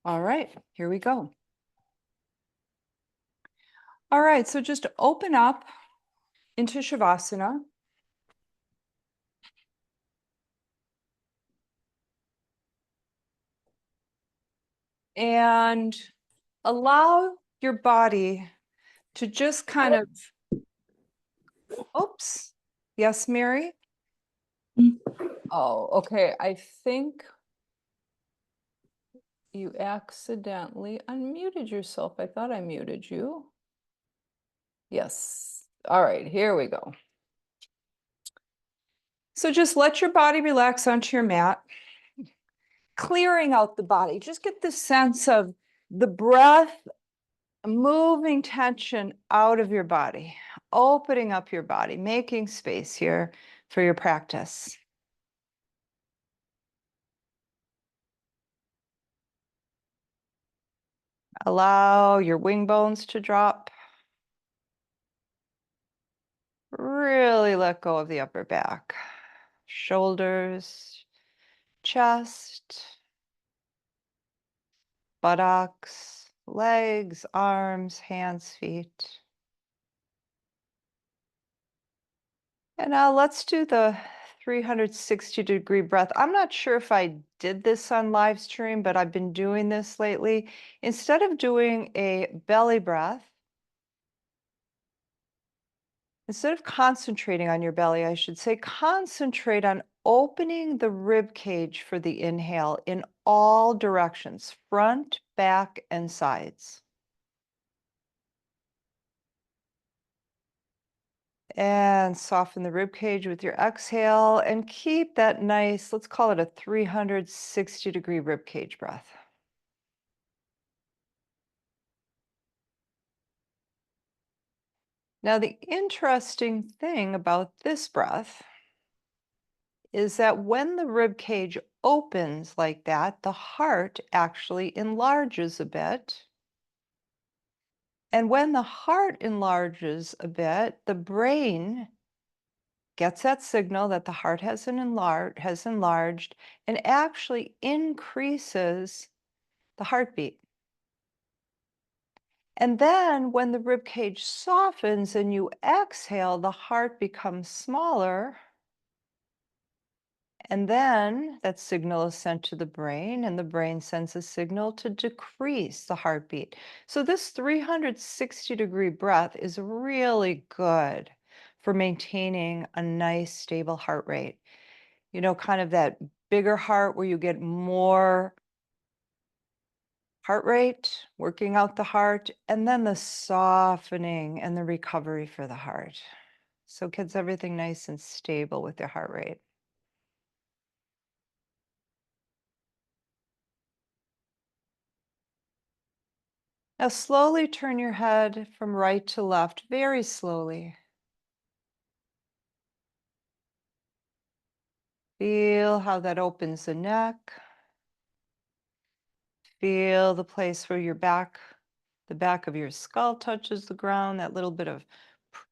All right, here we go. All right, so just open up into Shavasana. And allow your body to just kind of, oops. Yes, Mary? Oh, okay. I think you accidentally unmuted yourself. I thought I muted you. Yes. All right, here we go. So just let your body relax onto your mat, clearing out the body. Just get the sense of the breath moving tension out of your body, opening up your body, making space here for your practice. Allow your wing bones to drop. Really let go of the upper back, shoulders, chest, buttocks, legs, arms, hands, feet. And now let's do the 360-degree breath. I'm not sure if I did this on live stream, but I've been doing this lately. Instead of doing a belly breath, instead of concentrating on your belly, I should say, concentrate on opening the rib cage for the inhale in all directions, front, back, and sides. And soften the rib cage with your exhale and keep that nice, let's call it a 360-degree rib cage breath. Now, the interesting thing about this breath is that when the rib cage opens like that, the heart actually enlarges a bit. And when the heart enlarges a bit, the brain gets that signal that the heart has enlarged and actually increases the heartbeat. And then when the rib cage softens and you exhale, the heart becomes smaller. And then that signal is sent to the brain, and the brain sends a signal to decrease the heartbeat. So, this 360-degree breath is really good for maintaining a nice, stable heart rate. You know, kind of that bigger heart where you get more heart rate, working out the heart, and then the softening and the recovery for the heart. So, it gets everything nice and stable with your heart rate. Now slowly turn your head from right to left, very slowly. Feel how that opens the neck. Feel the place where the back of your skull touches the ground, that little bit of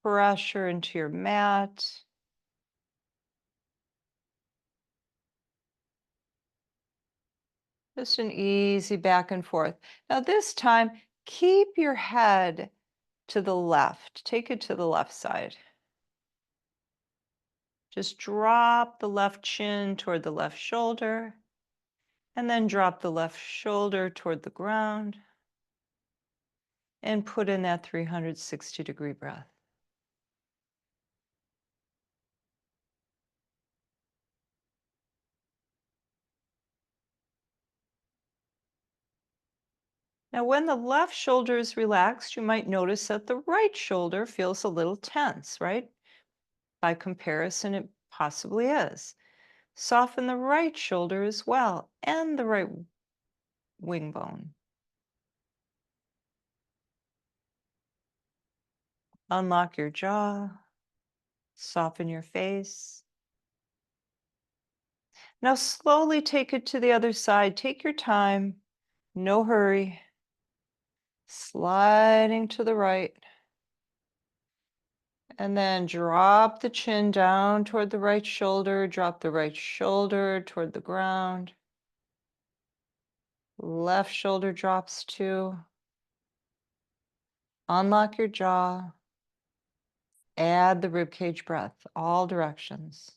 pressure into your mat. Just an easy back and forth. Now this time, keep your head to the left. Take it to the left side. Just drop the left chin toward the left shoulder, and then drop the left shoulder toward the ground, and put in that 360-degree breath. Now, when the left shoulder is relaxed, you might notice that the right shoulder feels a little tense, right? By comparison, it possibly is. Soften the right shoulder as well, and the right wing bone. Unlock your jaw, soften your face. Now, slowly take it to the other side. Take your time, no hurry. Sliding to the right. And then drop the chin down toward the right shoulder, drop the right shoulder toward the ground. Left shoulder drops too. Unlock your jaw. Add the rib cage breath, all directions.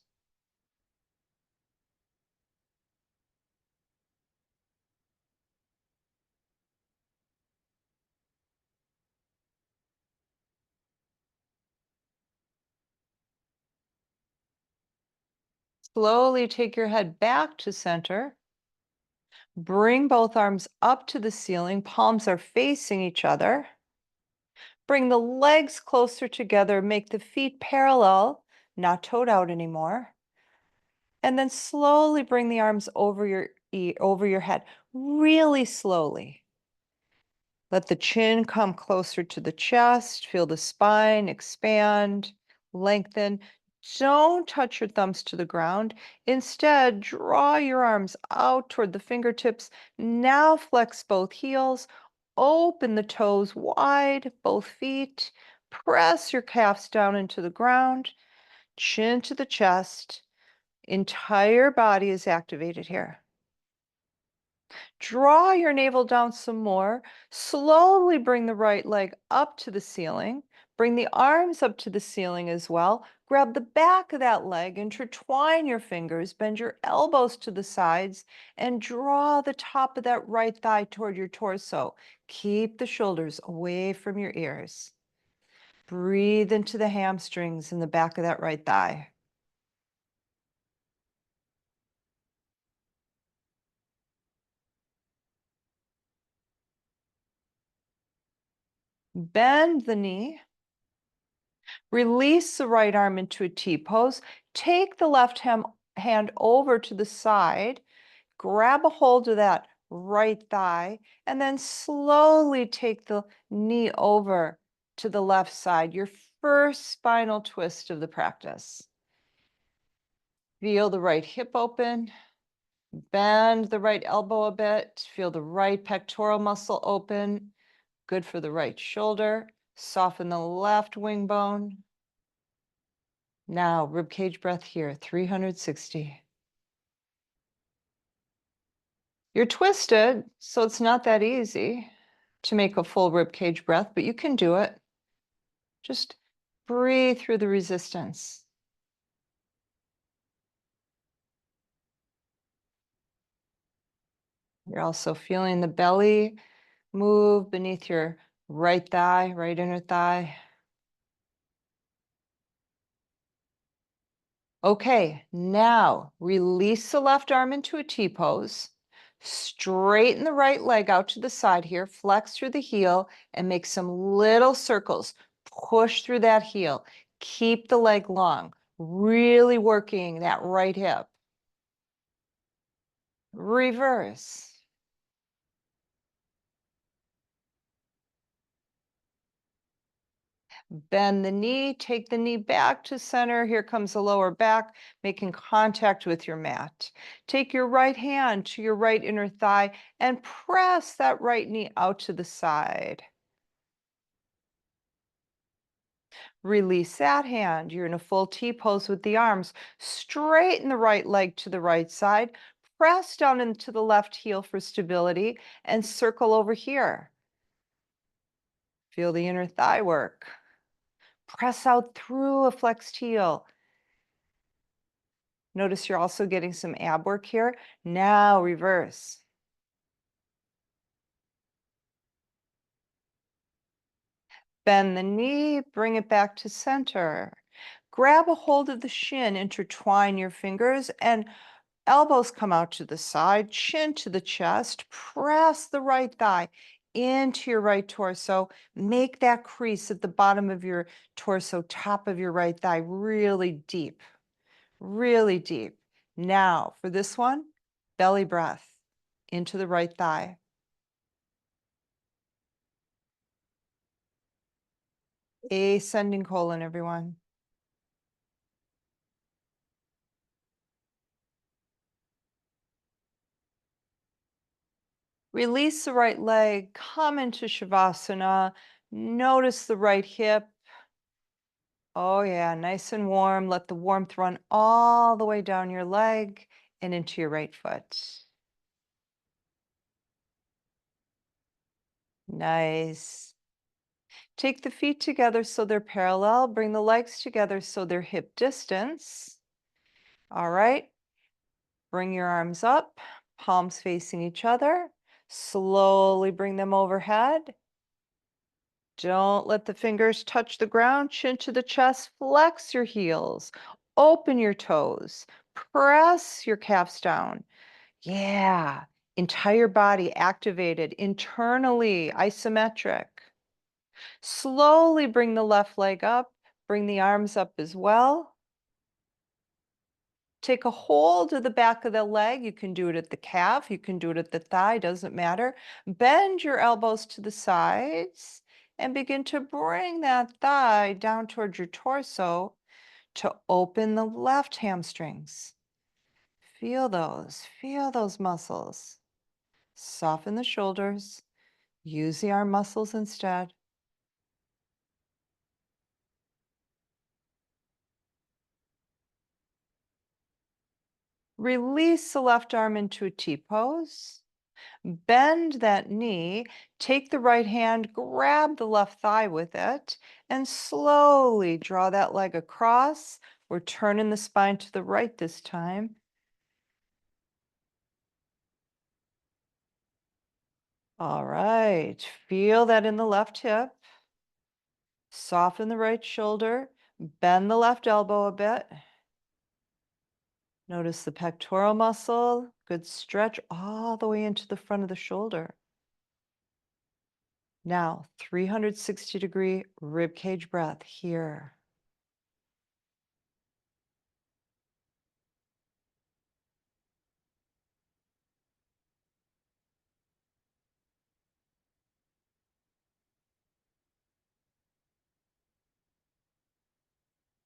Slowly take your head back to center. Bring both arms up to the ceiling. Palms are facing each other. Bring the legs closer together. Make the feet parallel, not toed out anymore. And then slowly bring the arms over over your head, really slowly. Let the chin come closer to the chest. Feel the spine expand, lengthen. Don't touch your thumbs to the ground. Instead, draw your arms out toward the fingertips. Now flex both heels. Open the toes wide, both feet. Press your calves down into the ground. Chin to the chest. Entire body is activated here. Draw your navel down some more. Slowly bring the right leg up to the ceiling. Bring the arms up to the ceiling as well. Grab the back of that leg, intertwine your fingers, bend your elbows to the sides, and draw the top of that right thigh toward your torso. Keep the shoulders away from your ears. Breathe into the hamstrings in the back of that right thigh. Bend the knee. Release the right arm into a T pose. Take the left hand over to the side. Grab a hold of that right thigh, and then slowly take the knee over to the left side, your first spinal twist of the practice. Feel the right hip open. Bend the right elbow a bit. Feel the right pectoral muscle open. Good for the right shoulder. Soften the left wing bone. Now, ribcage breath here, 360. You're twisted, so it's not that easy to make a full ribcage breath, but you can do it. Just breathe through the resistance. You're also feeling the belly move beneath your right thigh, right inner thigh. Okay, now release the left arm into a T pose. Straighten the right leg out to the side here. Flex through the heel and make some little circles. Push through that heel. Keep the leg long. Really working that right hip. Reverse. Bend the knee, take the knee back to center. Here comes the lower back, making contact with your mat. Take your right hand to your right inner thigh and press that right knee out to the side. Release that hand. You're in a full T pose with the arms. Straighten the right leg to the right side. Press down into the left heel for stability and circle over here. Feel the inner thigh work. Press out through a flexed heel. Notice you're also getting some ab work here. Now reverse. Bend the knee, bring it back to center. Grab a hold of the shin, intertwine your fingers, and elbows come out to the side, chin to the chest. Press the right thigh into your right torso. Make that crease at the bottom of your torso, top of your right thigh, really deep, really deep. Now, for this one, belly breath into the right thigh. Ascending colon, everyone. Release the right leg, come into Shavasana. Notice the right hip. Oh, yeah, nice and warm. Let the warmth run all the way down your leg and into your right foot. Nice. Take the feet together so they're parallel. Bring the legs together so they're hip distance. All right. Bring your arms up, palms facing each other. Slowly bring them overhead. Don't let the fingers touch the ground. Chin to the chest. Flex your heels. Open your toes. Press your calves down. Yeah. Entire body activated internally, isometric. Slowly bring the left leg up. Bring the arms up as well. Take a hold of the back of the leg. You can do it at the calf. You can do it at the thigh. Doesn't matter. Bend your elbows to the sides and begin to bring that thigh down towards your torso to open the left hamstrings. Feel those muscles. Soften the shoulders. Use the arm muscles instead. Release the left arm into a T pose. Bend that knee, take the right hand, grab the left thigh with it, and slowly draw that leg across. We're turning the spine to the right this time. All right, feel that in the left hip. Soften the right shoulder, bend the left elbow a bit. Notice the pectoral muscle, good stretch all the way into the front of the shoulder. Now, 360-degree rib cage breath here.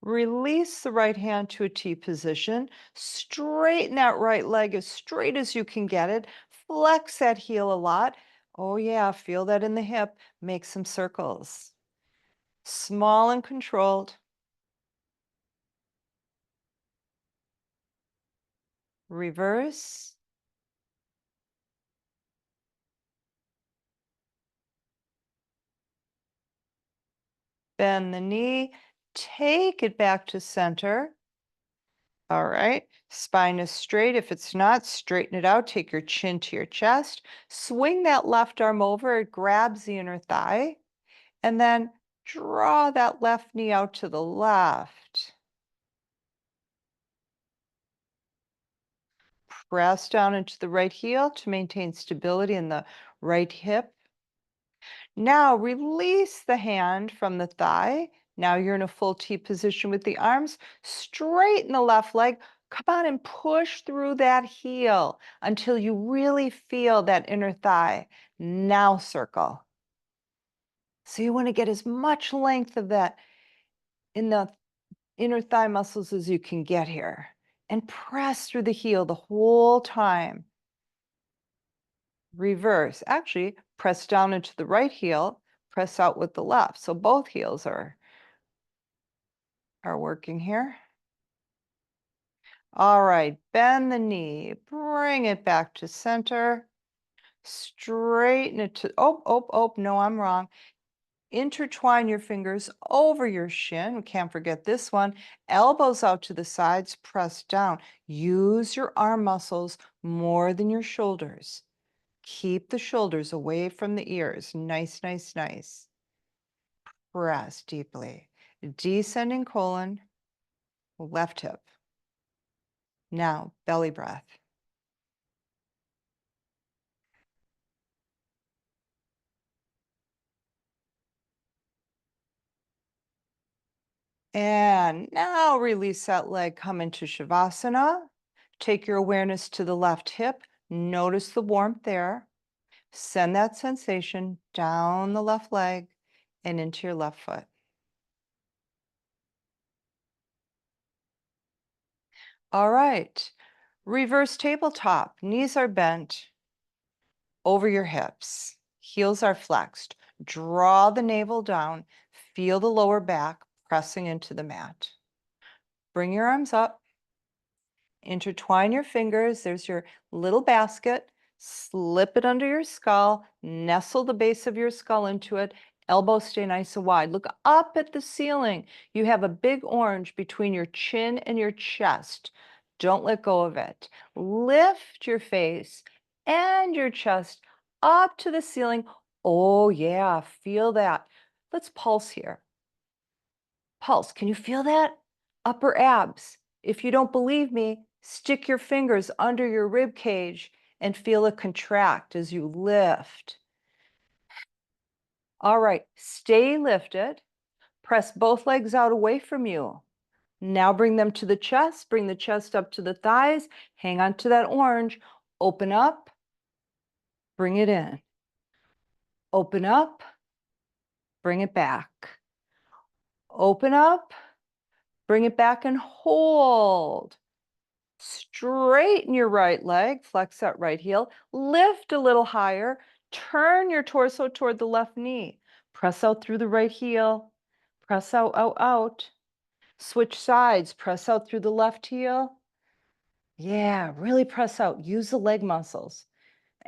Release the right hand to a T position. Straighten that right leg as straight as you can get it. Flex that heel a lot. Oh, yeah, feel that in the hip. Make some circles. Small and controlled. Reverse. Bend the knee. Take it back to center. All right. Spine is straight. If it's not, straighten it out. Take your chin to your chest. Swing that left arm over. It grabs the inner thigh. And then draw that left knee out to the left. Press down into the right heel to maintain stability in the right hip. Now release the hand from the thigh. Now you're in a full T position with the arms. Straighten the left leg. Come on and push through that heel until you really feel that inner thigh. Now circle. So you want to get as much length of that in the inner thigh muscles as you can get here. And press through the heel the whole time. Reverse. Actually, press down into the right heel, press out with the left. So both heels are working here. All right, bend the knee, bring it back to center, straighten it to, no, I'm wrong. Intertwine your fingers over your shin. We can't forget this one. Elbows out to the sides, press down. Use your arm muscles more than your shoulders. Keep the shoulders away from the ears. Nice, nice, nice. Press deeply. Descending colon, left hip. Now, belly breath. And now release that leg, come into Shavasana. Take your awareness to the left hip. Notice the warmth there. Send that sensation down the left leg and into your left foot. All right. Reverse tabletop. Knees are bent over your hips. Heels are flexed. Draw the navel down. Feel the lower back pressing into the mat. Bring your arms up. Intertwine your fingers. There's your little basket. Slip it under your skull, nestle the base of your skull into it, elbows stay nice and wide. Look up at the ceiling. You have a big orange between your chin and your chest. Don't let go of it. Lift your face and your chest up to the ceiling. Oh, yeah, feel that. Let's pulse here. Pulse, can you feel that? Upper abs. If you don't believe me, stick your fingers under your rib cage and feel it contract as you lift. All right, stay lifted. Press both legs out away from you. Now bring them to the chest. Bring the chest up to the thighs. Hang on to that orange. Open up. Bring it in. Open up. Bring it back. Open up. Bring it back and hold. Straighten your right leg, flex that right heel, lift a little higher, turn your torso toward the left knee. Press out through the right heel, press out, out, out. Switch sides, press out through the left heel. Yeah, really press out. Use the leg muscles.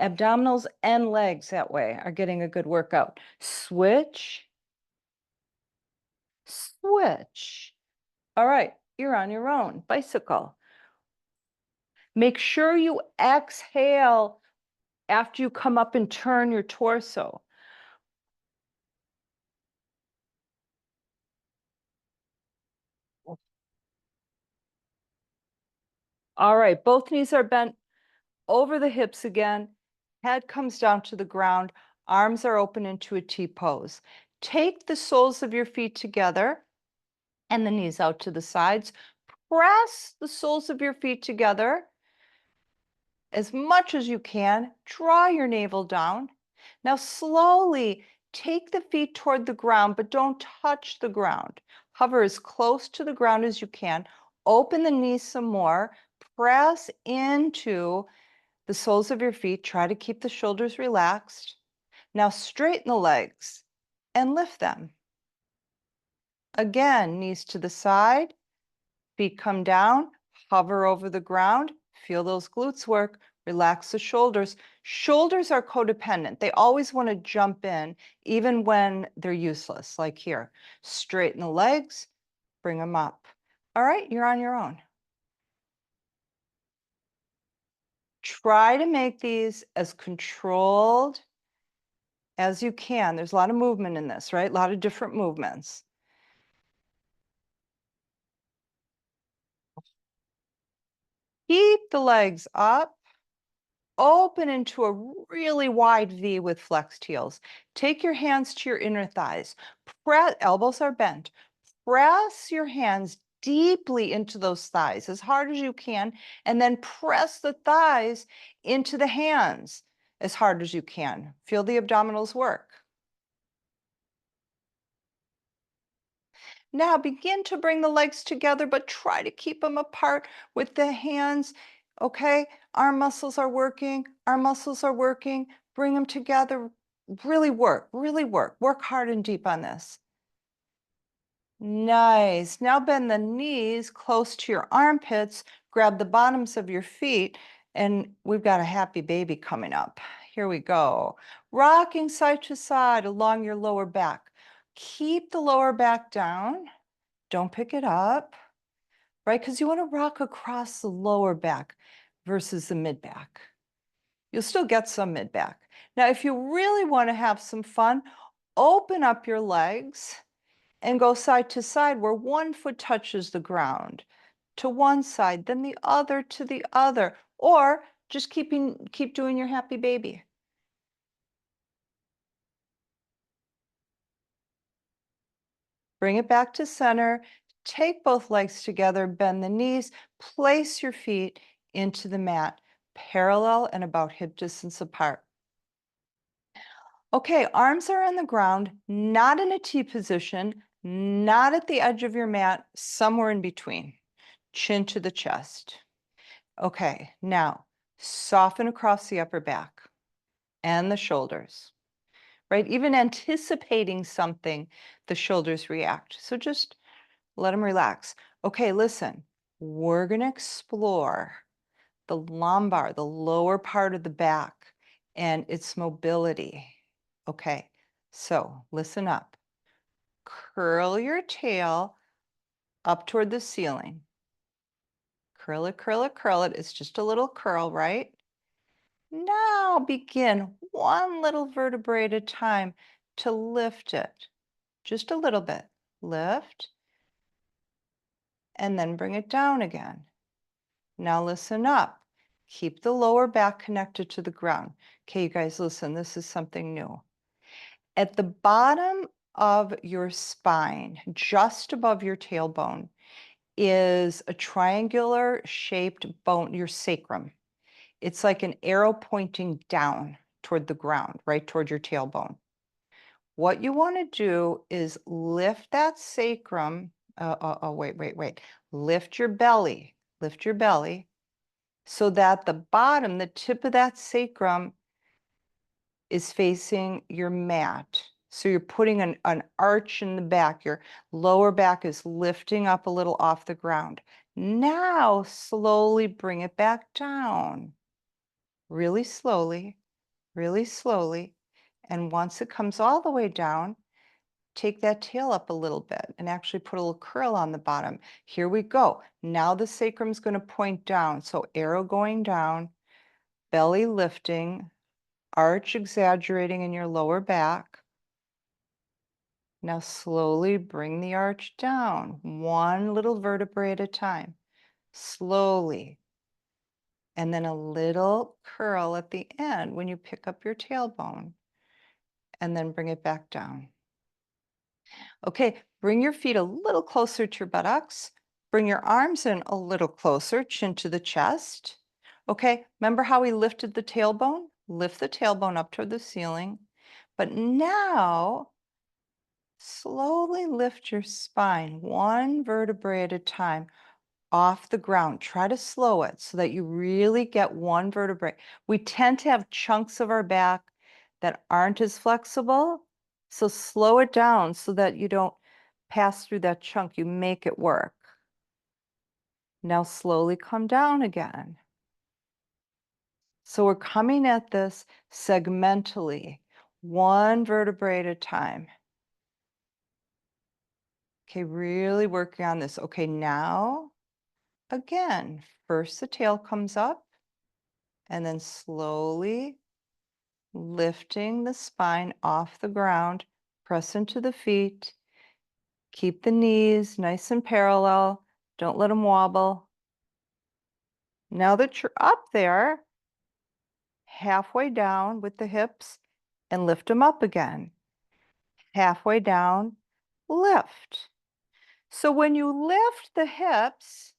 Abdominals and legs that way are getting a good workout. Switch, switch. All right, you're on your own. Bicycle. Make sure you exhale after you come up and turn your torso. All right, both knees are bent over the hips again. Head comes down to the ground. Arms are open into a T pose. Take the soles of your feet together and the knees out to the sides. Press the soles of your feet together as much as you can. Draw your navel down. Now slowly take the feet toward the ground, but don't touch the ground. Hover as close to the ground as you can. Open the knees some more. Press into the soles of your feet. Try to keep the shoulders relaxed. Now straighten the legs and lift them. Again, knees to the side. Feet come down, hover over the ground, feel those glutes work, relax the shoulders. Shoulders are codependent. They always want to jump in, even when they're useless, like here. Straighten the legs, bring them up. All right, you're on your own. Try to make these as controlled as you can. There's a lot of movement in this, right? A lot of different movements. Keep the legs up. Open into a really wide V with flexed heels. Take your hands to your inner thighs. Elbows are bent. Press your hands deeply into those thighs as hard as you can, and then press the thighs into the hands as hard as you can. Feel the abdominals work. Now begin to bring the legs together, but try to keep them apart with the hands. Okay, arm muscles are working, arm muscles are working. Bring them together. Really work, really work. Work hard and deep on this. Nice. Now bend the knees close to your armpits. Grab the bottoms of your feet, and we've got a happy baby coming up. Here we go. Rocking side to side along your lower back. Keep the lower back down. Don't pick it up, right? Because you want to rock across the lower back versus the mid back. You'll still get some mid back. Now, if you really want to have some fun, open up your legs and go side to side where one foot touches the ground to one side, then the other to the other, or just keep doing your happy baby. Bring it back to center. Take both legs together, bend the knees, place your feet into the mat, parallel and about hip distance apart. Okay, arms are on the ground, not in a T position, not at the edge of your mat, somewhere in between, chin to the chest. Okay, now soften across the upper back and the shoulders, right? Even anticipating something, the shoulders react. So just let them relax. Okay, listen, we're going to explore the lumbar, the lower part of the back. and its mobility. Okay, so listen up. Curl your tail up toward the ceiling. Curl it, curl it, curl it. It's just a little curl, right? Now begin one little vertebrae at a time to lift it. Just a little bit. Lift, and then bring it down again. Now listen up. Keep the lower back connected to the ground. Okay, you guys, listen, this is something new. At the bottom of your spine, just above your tailbone, is a triangular shaped bone, your sacrum. It's like an arrow pointing down toward the ground, right toward your tailbone. What you want to do is lift that sacrum. Wait. Lift your belly. Lift your belly so that the bottom, the tip of that sacrum, is facing your mat. So you're putting an arch in the back. Your lower back is lifting up a little off the ground. Now slowly bring it back down. Really slowly, really slowly. And once it comes all the way down, take that tail up a little bit and actually put a little curl on the bottom. Here we go. Now the sacrum is going to point down. So arrow going down, belly lifting, arch exaggerating in your lower back. Now slowly bring the arch down, one little vertebrae at a time, slowly. And then a little curl at the end when you pick up your tailbone, and then bring it back down. Okay, bring your feet a little closer to your buttocks. Bring your arms in a little closer, chin to the chest. Okay, remember how we lifted the tailbone? Lift the tailbone up toward the ceiling. But now, slowly lift your spine, one vertebrae at a time, off the ground. Try to slow it so that you really get one vertebrae. We tend to have chunks of our back that aren't as flexible. So slow it down so that you don't pass through that chunk. You make it work. Now slowly come down again. So we're coming at this segmentally, one vertebrae at a time. Okay, really working on this. Okay, now again, first the tail comes up and then slowly lifting the spine off the ground, press into the feet, keep the knees nice and parallel, don't let them wobble. Now that you're up there, halfway down with the hips and lift them up again. Halfway down, lift. So when you lift the hips,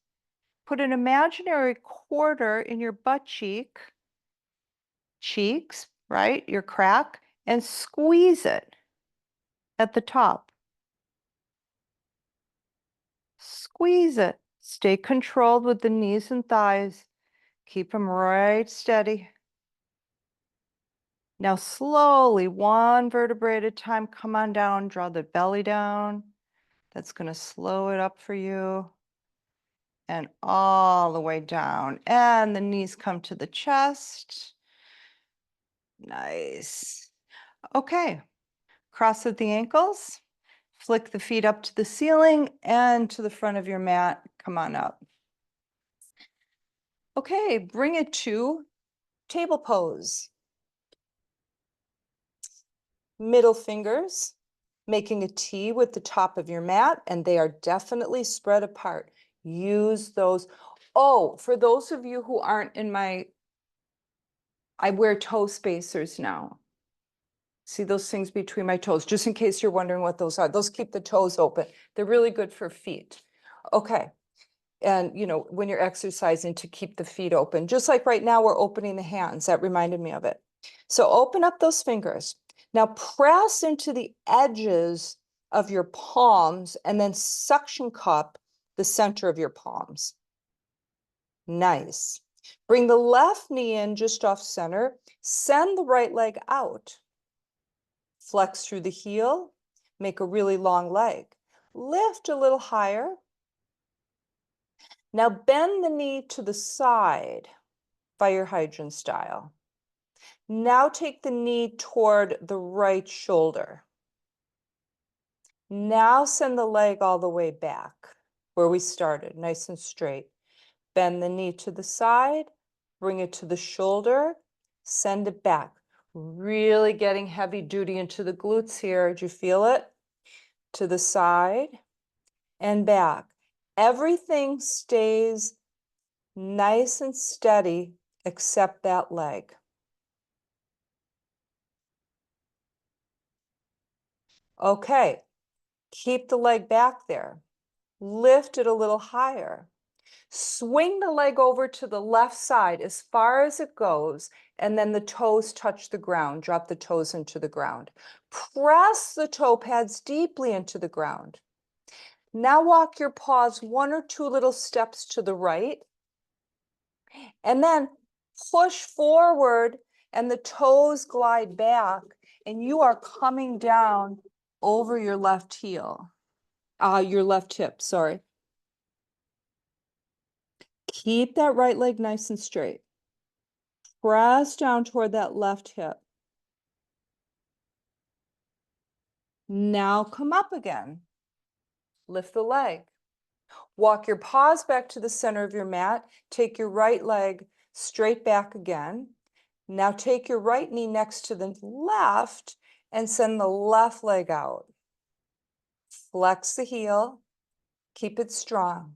put an imaginary quarter in your butt cheeks, right? Your crack, and squeeze it at the top. Squeeze it. Stay controlled with the knees and thighs. Keep them right steady. Now slowly, one vertebrae at a time, come on down, draw the belly down. That's going to slow it up for you. And all the way down. And the knees come to the chest. Nice. Okay, cross at the ankles. Flick the feet up to the ceiling and to the front of your mat. Come on up. Okay, bring it to table pose. Middle fingers, making a T with the top of your mat, and they are definitely spread apart. Use those. Oh, for those of you who aren't in I wear toe spacers now. See those things between my toes, just in case you're wondering what those are. Those keep the toes open. They're really good for feet. Okay. And, when you're exercising, to keep the feet open, just like right now, we're opening the hands. That reminded me of it. So open up those fingers. Now press into the edges of your palms and then suction cup the center of your palms. Nice. Bring the left knee in just off center. Send the right leg out. Flex through the heel. Make a really long leg. Lift a little higher. Now bend the knee to the side, fire hydrant style. Now take the knee toward the right shoulder. Now send the leg all the way back where we started, nice and straight. Bend the knee to the side, bring it to the shoulder, send it back. Really getting heavy duty into the glutes here. Did you feel it? To the side and back. Everything stays nice and steady except that leg. Okay, keep the leg back there. Lift it a little higher. Swing the leg over to the left side as far as it goes, and then the toes touch the ground. Drop the toes into the ground. Press the toe pads deeply into the ground. Now walk your paws 1 or 2 little steps to the right, and then push forward and the toes glide back, and you are coming down over your left heel. Your left hip, sorry. Keep that right leg nice and straight. Press down toward that left hip. Now come up again. Lift the leg. Walk your paws back to the center of your mat. Take your right leg straight back again. Now take your right knee next to the left and send the left leg out. Flex the heel. Keep it strong.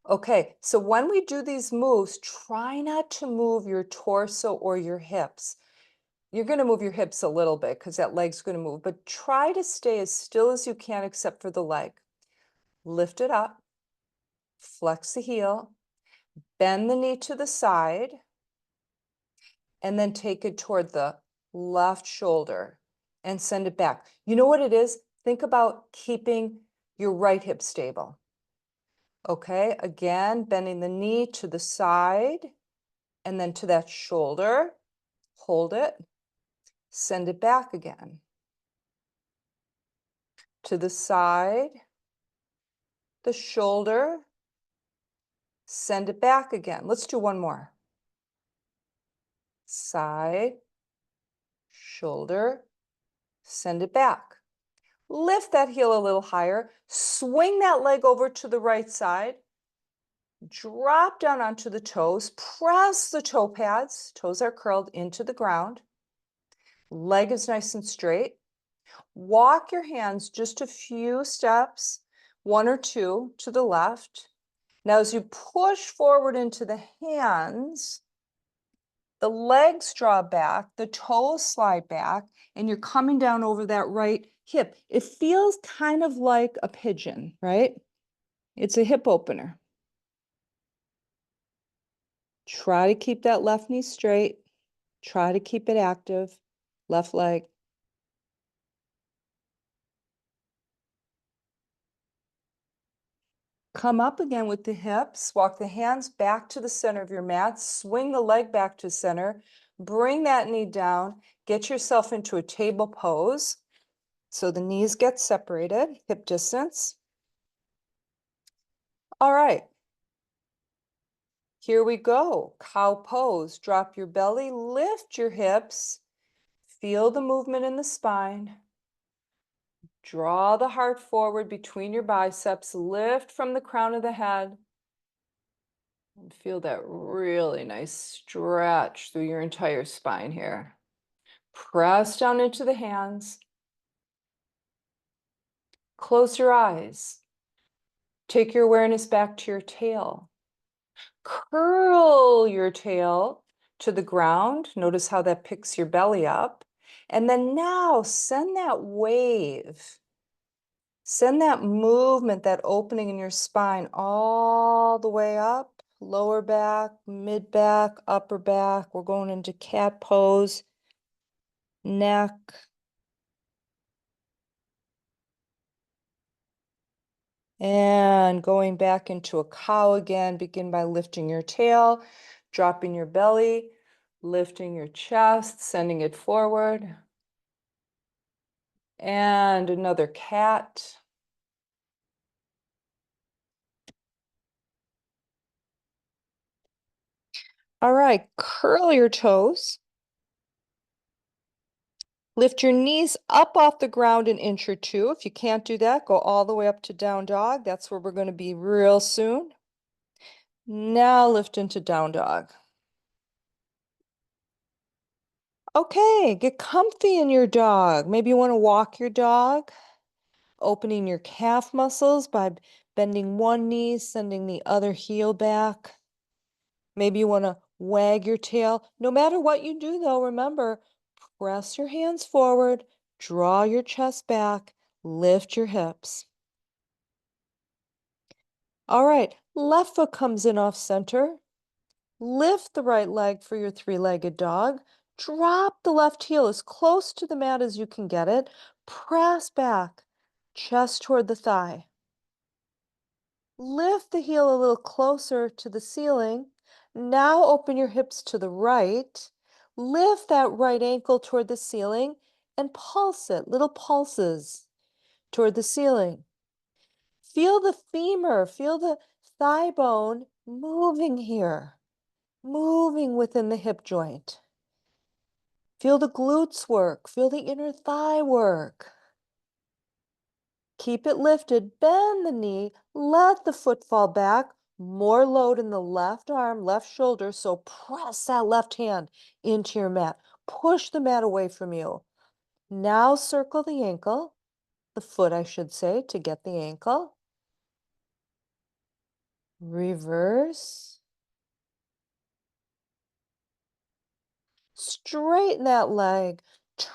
Okay, so when we do these moves, try not to move your torso or your hips. You're going to move your hips a little bit because that leg's going to move, but try to stay as still as you can except for the leg. Lift it up, flex the heel, bend the knee to the side, and then take it toward the left shoulder and send it back. You know what it is? Think about keeping your right hip stable. Okay, again, bending the knee to the side and then to that shoulder. Hold it, send it back again. To the side, the shoulder, send it back again. Let's do one more. Side, shoulder, send it back. Lift that heel a little higher. Swing that leg over to the right side. Drop down onto the toes. Press the toe pads. Toes are curled into the ground. Leg is nice and straight. Walk your hands just a few steps, 1 or 2 to the left. Now, as you push forward into the hands, the legs draw back, the toes slide back, and you're coming down over that right hip. It feels kind of like a pigeon, right? It's a hip opener. Try to keep that left knee straight. Try to keep it active. Left leg. Come up again with the hips. Walk the hands back to the center of your mat. Swing the leg back to center. Bring that knee down. Get yourself into a table pose. So the knees get separated, hip distance. All right. Here we go. Cow pose. Drop your belly, lift your hips. Feel the movement in the spine. Draw the heart forward between your biceps. Lift from the crown of the head. And feel that really nice stretch through your entire spine here. Press down into the hands. Close your eyes. Take your awareness back to your tail. Curl your tail to the ground. Notice how that picks your belly up. And then now send that wave. Send that movement, that opening in your spine all the way up, lower back, mid back, upper back. We're going into cat pose, neck. And going back into a cow again, begin by lifting your tail, dropping your belly, lifting your chest, sending it forward. And another cat. All right, curl your toes. Lift your knees up off the ground an inch or two. If you can't do that, go all the way up to down dog. That's where we're going to be real soon. Now lift into down dog. Okay, get comfy in your dog. Maybe you want to walk your dog, opening your calf muscles by bending one knee, sending the other heel back. Maybe you want to wag your tail. No matter what you do, though, remember, press your hands forward, draw your chest back, lift your hips. All right, left foot comes in off center. Lift the right leg for your three-legged dog. Drop the left heel as close to the mat as you can get it. Press back, chest toward the thigh. Lift the heel a little closer to the ceiling. Now open your hips to the right. Lift that right ankle toward the ceiling and pulse it, little pulses toward the ceiling. Feel the femur, feel the thigh bone moving here, moving within the hip joint. Feel the glutes work, feel the inner thigh work. Keep it lifted, bend the knee, let the foot fall back. More load in the left arm, left shoulder, so press that left hand into your mat. Push the mat away from you. Now circle the ankle, the foot, I should say, to get the ankle. Reverse. Straighten that leg.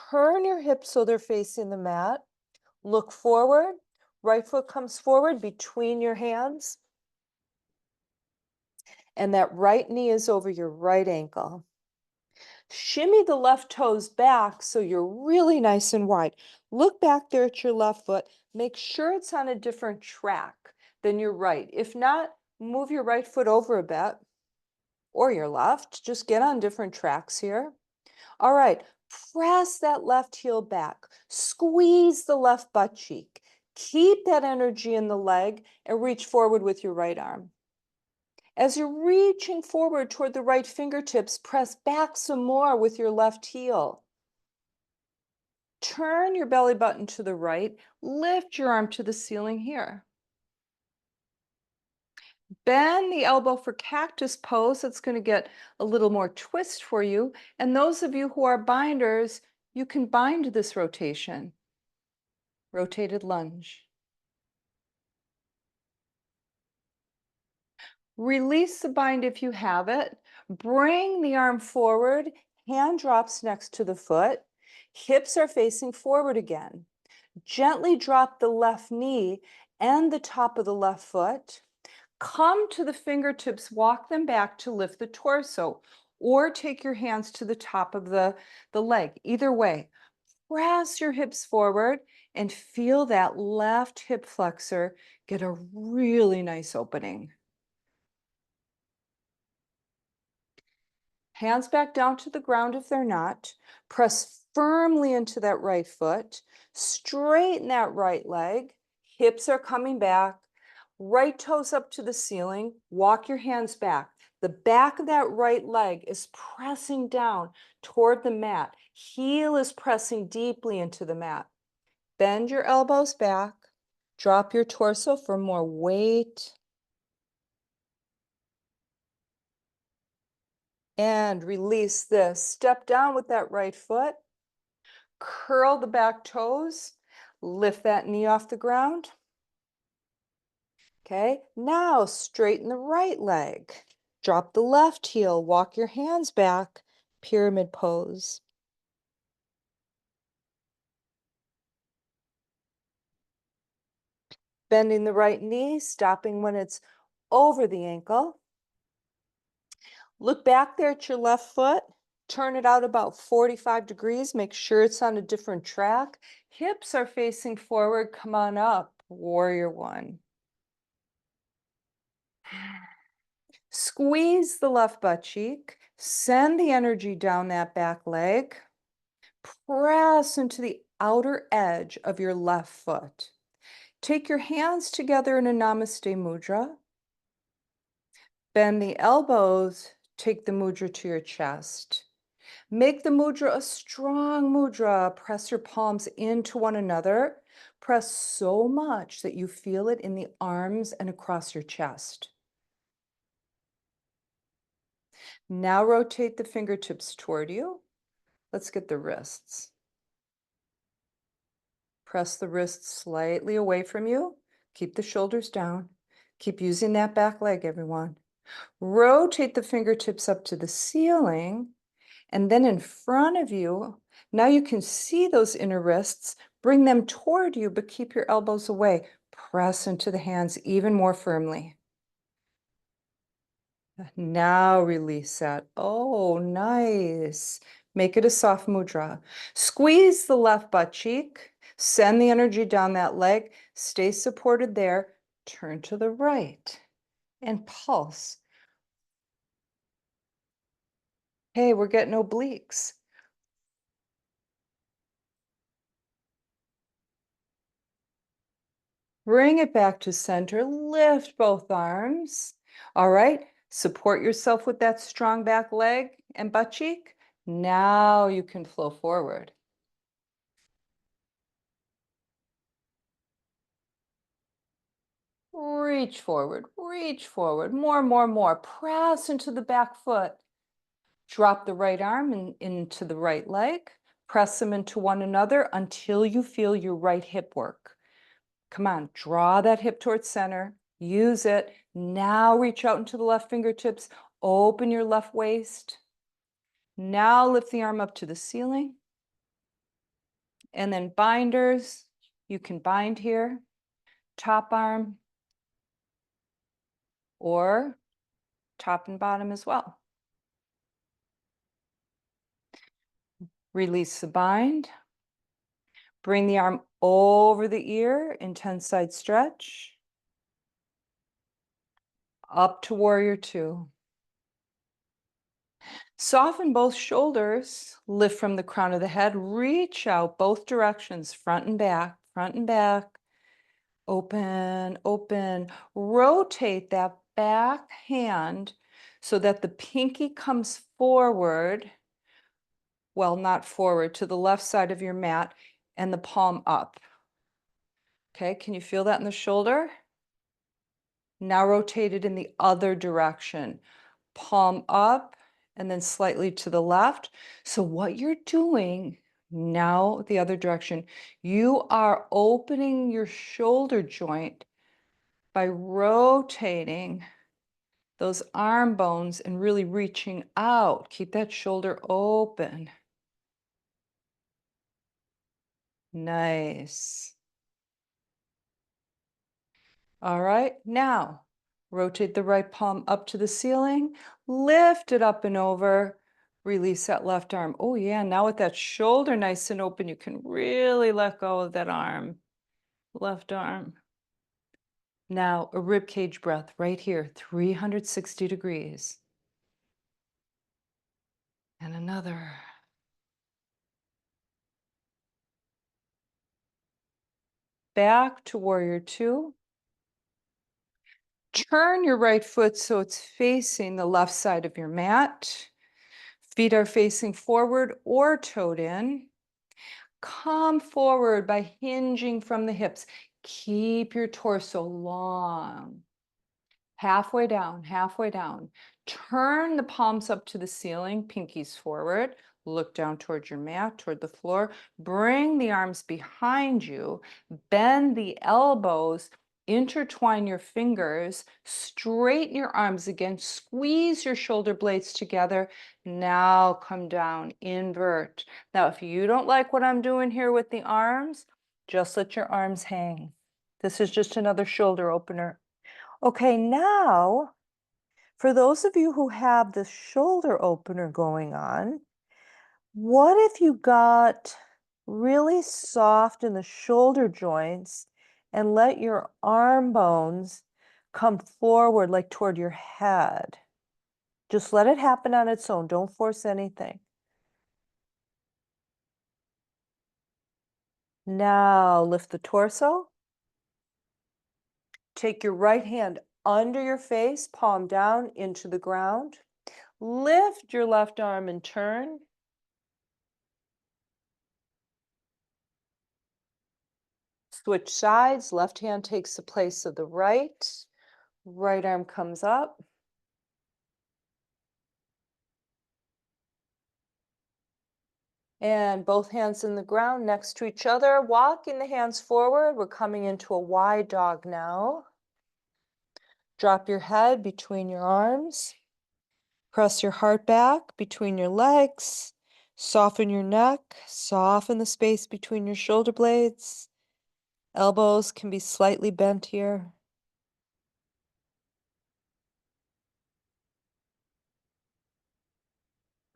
Turn your hips so they're facing the mat. Look forward. Right foot comes forward between your hands. And that right knee is over your right ankle. Shimmy the left toes back so you're really nice and wide. Look back there at your left foot. Make sure it's on a different track than your right. If not, move your right foot over a bit or your left. Just get on different tracks here. All right, press that left heel back. Squeeze the left butt cheek. Keep that energy in the leg and reach forward with your right arm. As you're reaching forward toward the right fingertips, press back some more with your left heel. Turn your belly button to the right. Lift your arm to the ceiling here. Bend the elbow for cactus pose. It's going to get a little more twist for you. And those of you who are binders, you can bind this rotation. Rotated lunge. Release the bind if you have it. Bring the arm forward. Hand drops next to the foot. Hips are facing forward again. Gently drop the left knee and the top of the left foot. Come to the fingertips, walk them back to lift the torso, or take your hands to the top of the leg. Either way, press your hips forward and feel that left hip flexor get a really nice opening. Hands back down to the ground if they're not. Press firmly into that right foot. Straighten that right leg. Hips are coming back. Right toes up to the ceiling. Walk your hands back. The back of that right leg is pressing down toward the mat. Heel is pressing deeply into the mat. Bend your elbows back. Drop your torso for more weight. And release this. Step down with that right foot. Curl the back toes. Lift that knee off the ground. Okay, now straighten the right leg. Drop the left heel. Walk your hands back. Pyramid pose. Bending the right knee, stopping when it's over the ankle. Look back there at your left foot. Turn it out about 45 degrees. Make sure it's on a different track. Hips are facing forward. Come on up. Warrior one. Squeeze the left butt cheek. Send the energy down that back leg. Press into the outer edge of your left foot. Take your hands together in a Namaste Mudra. Bend the elbows Take the mudra to your chest. Make the mudra a strong mudra. Press your palms into one another. Press so much that you feel it in the arms and across your chest. Now rotate the fingertips toward you. Let's get the wrists. Press the wrists slightly away from you. Keep the shoulders down. Keep using that back leg, everyone. Rotate the fingertips up to the ceiling. And then in front of you, now you can see those inner wrists. Bring them toward you, but keep your elbows away. Press into the hands even more firmly. Now release that. Oh, nice. Make it a soft mudra. Squeeze the left butt cheek. Send the energy down that leg. Stay supported there. Turn to the right and pulse. Hey, we're getting obliques. Bring it back to center. Lift both arms. All right. Support yourself with that strong back leg and butt cheek. Now you can flow forward. Reach forward, more. Press into the back foot. Drop the right arm into the right leg. Press them into one another until you feel your right hip work. Come on, draw that hip towards center. Use it. Now reach out into the left fingertips. Open your left waist. Now lift the arm up to the ceiling. And then binders. You can bind here. Top arm or top and bottom as well. Release the bind. Bring the arm over the ear, intense side stretch. Up to warrior two. Soften both shoulders, lift from the crown of the head, reach out both directions, front and back, open, open. Rotate that back hand so that the pinky comes forward, well, not forward, to the left side of your mat and the palm up. Okay, can you feel that in the shoulder? Now rotate it in the other direction. Palm up and then slightly to the left. So what you're doing now, the other direction, you are opening your shoulder joint by rotating those arm bones and really reaching out. Keep that shoulder open. Nice. All right, now rotate the right palm up to the ceiling, lift it up and over, release that left arm. Oh yeah, now with that shoulder nice and open, you can really let go of that arm, left arm. Now a rib cage breath right here, 360 degrees. And another. Back to warrior two. Turn your right foot so it's facing the left side of your mat. Feet are facing forward or toed in. Come forward by hinging from the hips. Keep your torso long. Halfway down, halfway down. Turn the palms up to the ceiling, pinkies forward. Look down toward your mat, toward the floor. Bring the arms behind you. Bend the elbows. Intertwine your fingers. Straighten your arms again. Squeeze your shoulder blades together. Now come down, invert. Now, if you don't like what I'm doing here with the arms, just let your arms hang. This is just another shoulder opener. Okay, now, for those of you who have the shoulder opener going on, what if you got really soft in the shoulder joints and let your arm bones come forward like toward your head? Just let it happen on its own. Don't force anything. Now lift the torso. Take your right hand under your face, palm down into the ground. Lift your left arm and turn. Switch sides. Left hand takes the place of the right. Right arm comes up. And both hands in the ground next to each other. Walking the hands forward. We're coming into a wide dog now. Drop your head between your arms. Press your heart back between your legs. Soften your neck. Soften the space between your shoulder blades. Elbows can be slightly bent here.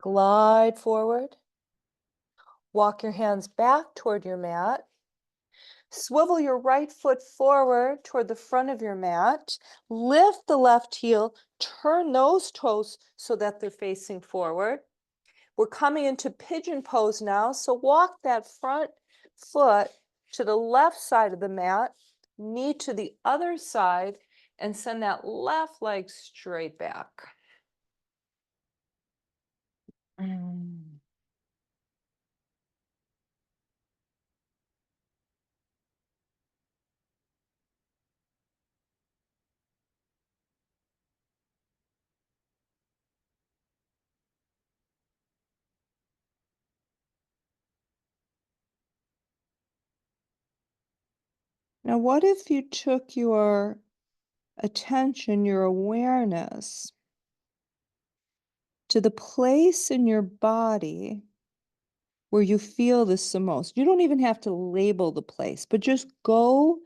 Glide forward. Walk your hands back toward your mat. Swivel your right foot forward toward the front of your mat. Lift the left heel. Turn those toes so that they're facing forward. We're coming into pigeon pose now. So walk that front foot to the left side of the mat, knee to the other side, and send that left leg straight back. Mm. Now, what if you took your attention, your awareness, to the place in your body where you feel this the most? You don't even have to label the place, but just go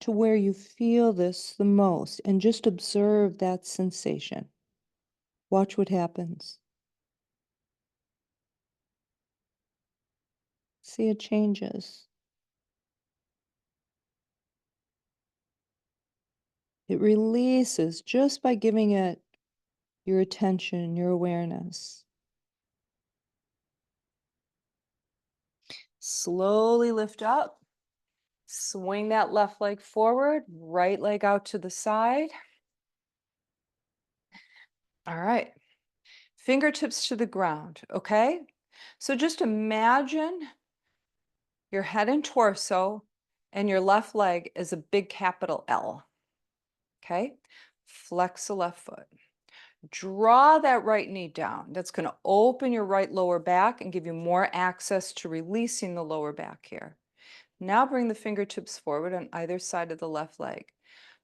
to where you feel this the most and just observe that sensation. Watch what happens. See it changes. It releases just by giving it your attention, your awareness. Slowly lift up. Swing that left leg forward, right leg out to the side. All right. Fingertips to the ground, okay? So just imagine your head and torso and your left leg is a big capital L, okay? Flex the left foot. Draw that right knee down. That's going to open your right lower back and give you more access to releasing the lower back here. Now bring the fingertips forward on either side of the left leg.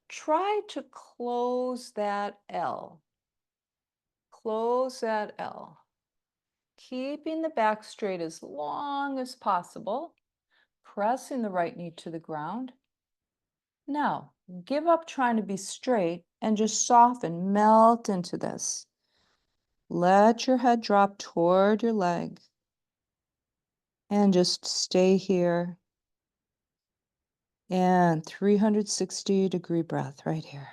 Try to close that L. Close that L. Keeping the back straight as long as possible. Pressing the right knee to the ground. Now, give up trying to be straight and just soften, melt into this. Let your head drop toward your leg and just stay here. And 360-degree breath right here.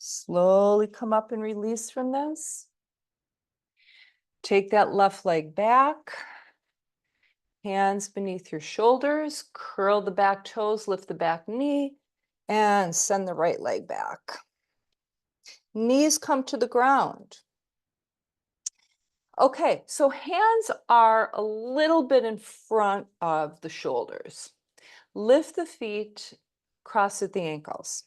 Slowly come up and release from this. Take that left leg back. Hands beneath your shoulders. Curl the back toes, lift the back knee, and send the right leg back. Knees come to the ground. Okay, so hands are a little bit in front of the shoulders. Lift the feet, cross at the ankles.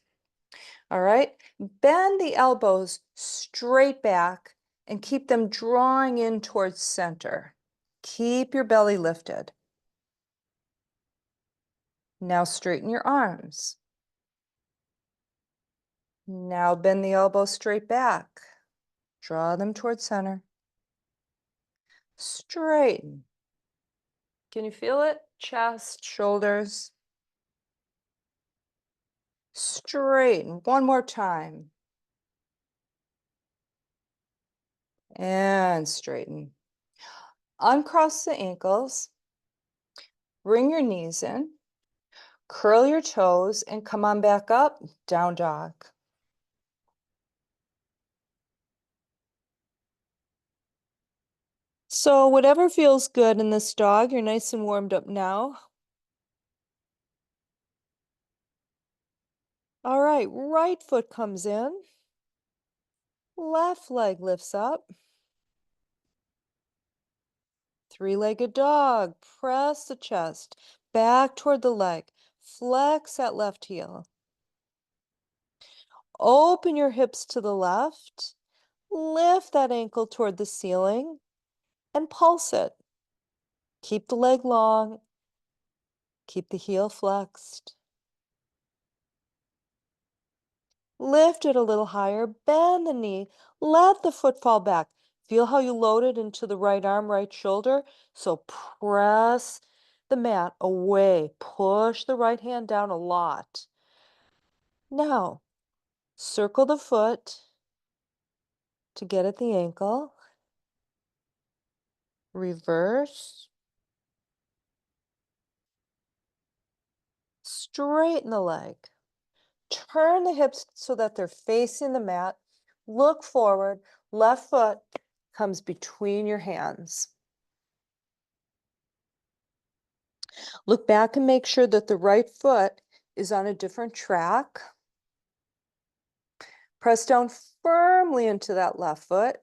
All right, bend the elbows straight back and keep them drawing in towards center. Keep your belly lifted. Now straighten your arms. Now bend the elbows straight back. Draw them towards center. Straighten. Can you feel it? Chest, shoulders. Straighten. One more time. And straighten. Uncross the ankles. Bring your knees in. Curl your toes and come on back up. Down dog. So whatever feels good in this dog, you're nice and warmed up now. All right, right foot comes in, left leg lifts up. Three-legged dog, press the chest, back toward the leg, flex that left heel. Open your hips to the left, lift that ankle toward the ceiling, and pulse it. Keep the leg long, keep the heel flexed. Lift it a little higher, bend the knee, let the foot fall back. Feel how you load it into the right arm, right shoulder. So press the mat away, push the right hand down a lot. Now, circle the foot to get at the ankle, reverse, straighten the leg. Turn the hips so that they're facing the mat. Look forward. Left foot comes between your hands. Look back and make sure that the right foot is on a different track. Press down firmly into that left foot.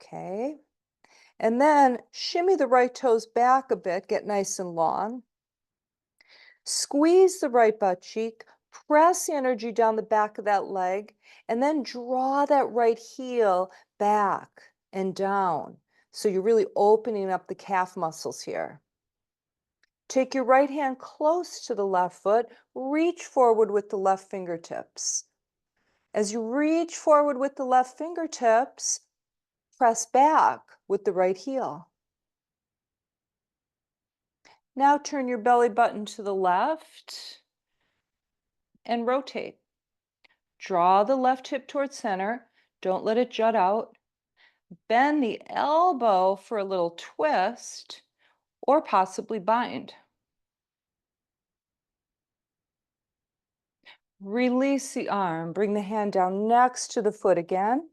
Okay. And then shimmy the right toes back a bit, get nice and long. Squeeze the right butt cheek, press the energy down the back of that leg, and then draw that right heel back and down. So you're really opening up the calf muscles here. Take your right hand close to the left foot, reach forward with the left fingertips. As you reach forward with the left fingertips, press back with the right heel. Now turn your belly button to the left and rotate. Draw the left hip towards center. Don't let it jut out. Bend the elbow for a little twist or possibly bind. Release the arm. Bring the hand down next to the foot again.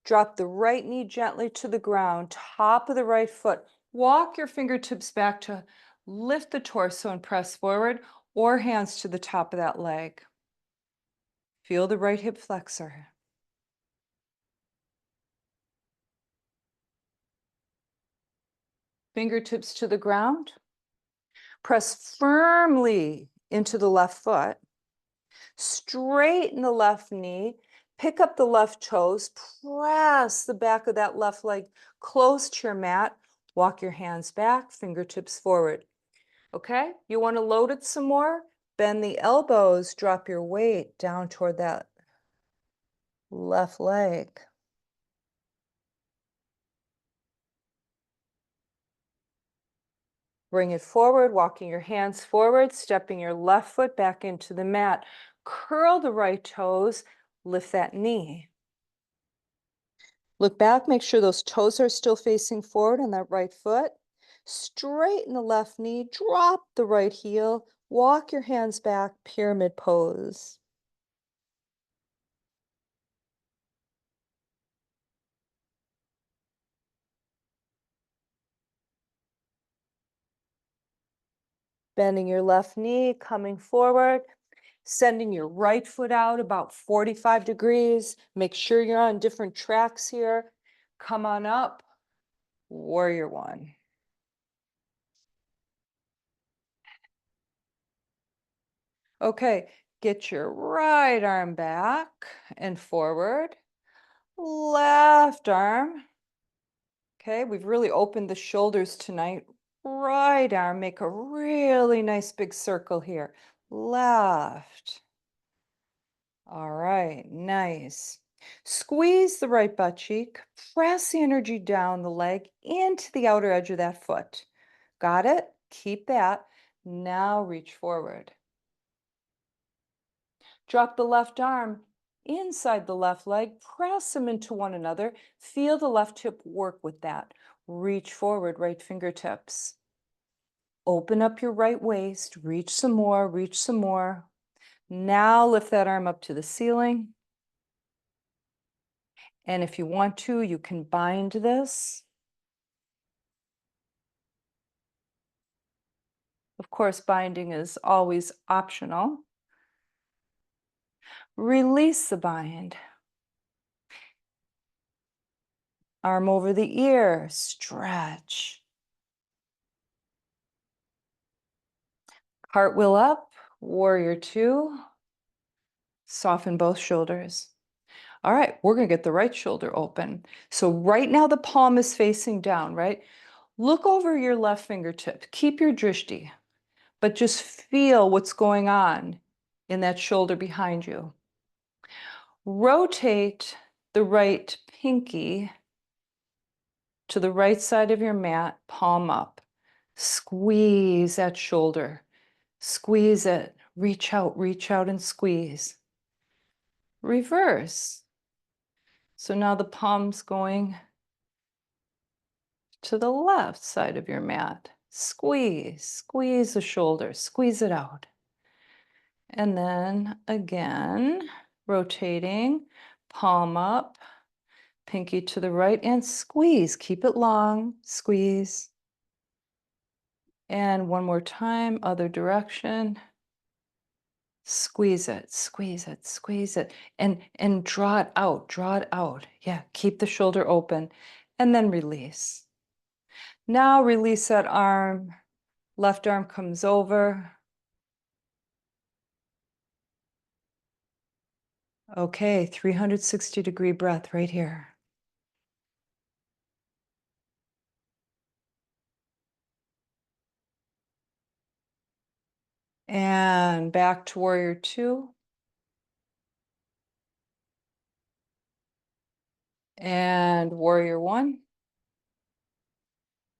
Drop the right knee gently to the ground, top of the right foot. Walk your fingertips back to lift the torso and press forward, or hands to the top of that leg. Feel the right hip flexor. Fingertips to the ground. Press firmly into the left foot. Straighten the left knee. Pick up the left toes. Press the back of that left leg close to your mat. Walk your hands back, fingertips forward. Okay, you want to load it some more? Bend the elbows, drop your weight down toward that left leg. Bring it forward, walking your hands forward, stepping your left foot back into the mat. Curl the right toes, lift that knee. Look back, make sure those toes are still facing forward on that right foot. Straighten the left knee, drop the right heel, walk your hands back, pyramid pose. Bending your left knee, coming forward, sending your right foot out about 45 degrees. Make sure you're on different tracks here. Come on up, warrior one. Okay, get your right arm back and forward. Left arm. Okay, we've really opened the shoulders tonight. Right arm, make a really nice big circle here. Left. All right, nice. Squeeze the right butt cheek. Press the energy down the leg into the outer edge of that foot. Got it? Keep that. Now reach forward. Drop the left arm inside the left leg. Press them into one another. Feel the left hip work with that. Reach forward, right fingertips. Open up your right waist. Reach some more, reach some more. Now lift that arm up to the ceiling. And if you want to, you can bind this. Of course, binding is always optional. Release the bind. Arm over the ear, stretch. Cartwheel up, warrior two. Soften both shoulders. All right, we're gonna get the right shoulder open. So right now the palm is facing down, right? Look over your left fingertip. Keep your drishti, but just feel what's going on in that shoulder behind you. Rotate the right pinky to the right side of your mat, palm up. Squeeze that shoulder. Squeeze it. Reach out and squeeze. Reverse. So now the palm's going to the left side of your mat. Squeeze, squeeze the shoulder, squeeze it out. And then again, rotating, palm up, pinky to the right, and squeeze. Keep it long, squeeze. And one more time, other direction. Squeeze it, squeeze it, squeeze it, and draw it out, draw it out. Yeah, keep the shoulder open, and then release. Now release that arm. Left arm comes over. Okay, 360-degree breath right here. And back to warrior two. And warrior one.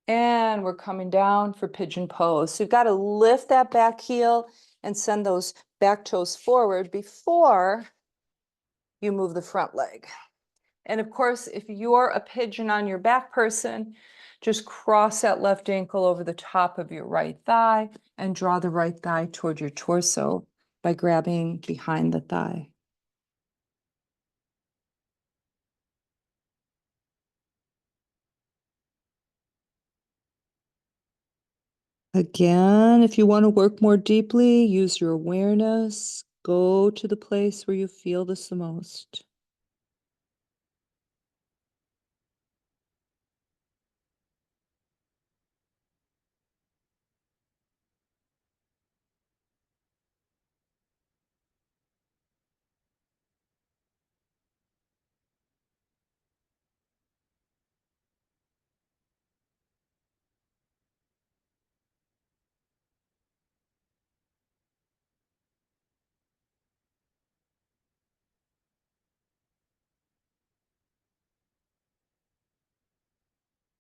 And we're coming down for pigeon pose. So you've got to lift that back heel and send those back toes forward before you move the front leg. And of course, if you're a pigeon on your back person, just cross that left ankle over the top of your right thigh and draw the right thigh toward your torso by grabbing behind the thigh. Again, if you want to work more deeply, use your awareness. Go to the place where you feel this the most.